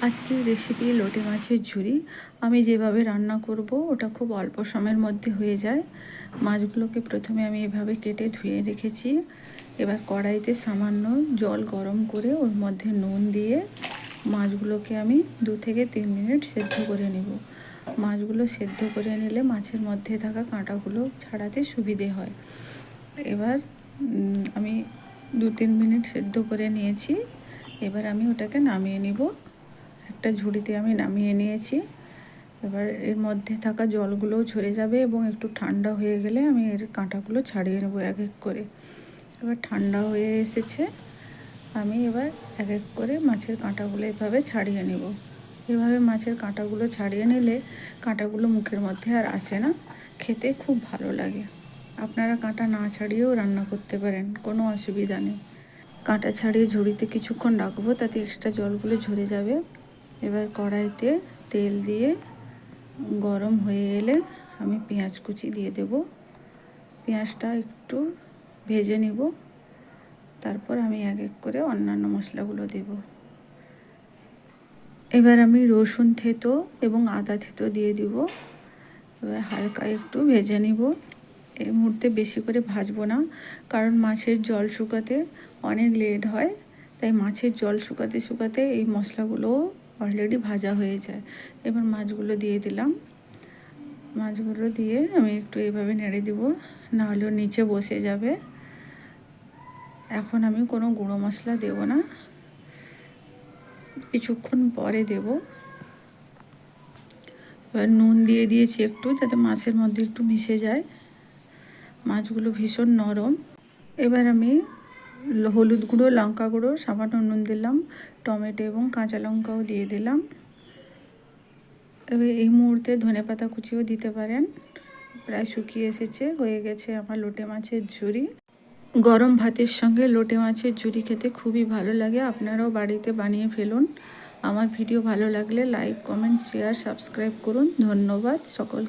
আজকের রেসিপি লোটে মাছের ঝুরি। আমি যেভাবে রান্না করব ওটা খুব অল্প সময়ের মধ্যে হয়ে যায়। মাছগুলোকে প্রথমে আমি এভাবে কেটে ধুয়ে রেখেছি। এবার কড়াইতে সামান্য জল গরম করে ওর মধ্যে নুন দিয়ে মাছগুলোকে আমি 2 থেকে 3 মিনিট সেদ্ধ করে নেব। মাছগুলো সেদ্ধ করে নিলে মাছের মধ্যে থাকা কাঁটাগুলো ছাড়াতে সুবিধে হয়। এবার আমি 2-3 মিনিট সেদ্ধ করে নিয়েছি। এবার আমি ওটাকে নামিয়ে নিব। একটা ঝুড়িতে আমি নামিয়ে নিয়েছি। এবার এর মধ্যে থাকা জলগুলোও ঝরে যাবে এবং একটু ঠান্ডা হয়ে গেলে আমি এর কাঁটাগুলো ছাড়িয়ে নেব এক এক করে। এবার ঠান্ডা হয়ে এসেছে, আমি এবার এক এক করে মাছের কাঁটাগুলো এভাবে ছাড়িয়ে নেব। এভাবে মাছের কাঁটাগুলো ছাড়িয়ে নিলে কাঁটাগুলো মুখের মধ্যে আর আসে না, খেতে খুব ভালো লাগে। আপনারা কাঁটা না ছাড়িয়েও রান্না করতে পারেন, কোনো অসুবিধা নেই। কাঁটা ছাড়িয়ে ঝুড়িতে কিছুক্ষণ রাখবো, তাতে এক্সট্রা জলগুলো ঝরে যাবে। এবার কড়াইতে তেল দিয়ে গরম হয়ে এলে আমি পেঁয়াজ কুচি দিয়ে দেব। পেঁয়াজটা একটু ভেজে নেব, তারপর আমি এক এক করে অন্যান্য মশলাগুলো দেব। এবার আমি রসুন থেঁতো এবং আদা থেঁতো দিয়ে দিব। এবার হালকা একটু ভেজে নিব। এই মুহূর্তে বেশি করে ভাজবো না, কারণ মাছের জল শুকাতে অনেক লেট হয়। তাই মাছের জল শুকাতে শুকাতে এই মশলাগুলো অলরেডি ভাজা হয়ে যায়। এবার মাছগুলো দিয়ে দিলাম। মাছগুলো দিয়ে আমি একটু এভাবে নেড়ে দিব, না হলেও নিচে বসে যাবে। এখন আমি কোনো গুঁড়ো মশলা দেব না, কিছুক্ষণ পরে দেব। এবার নুন দিয়ে দিয়েছি একটু, যাতে মাছের মধ্যে একটু মিশে যায়। মাছগুলো ভীষণ নরম। এবার আমি হলুদ গুঁড়ো, লঙ্কা গুঁড়ো, সামান্য নুন দিলাম, টমেটো এবং কাঁচা লঙ্কাও দিয়ে দিলাম। এবার এই মুহূর্তে ধনেপাতা কুচিও দিতে পারেন। প্রায় শুকিয়ে এসেছে, হয়ে গেছে আমার লোটে মাছের ঝুরি। গরম ভাতের সঙ্গে লোটে মাছের ঝুরি খেতে খুবই ভালো লাগে। আপনারাও বাড়িতে বানিয়ে ফেলুন। আমার ভিডিও ভালো লাগলে লাইক, কমেন্ট, শেয়ার, সাবস্ক্রাইব করুন। ধন্যবাদ সকল।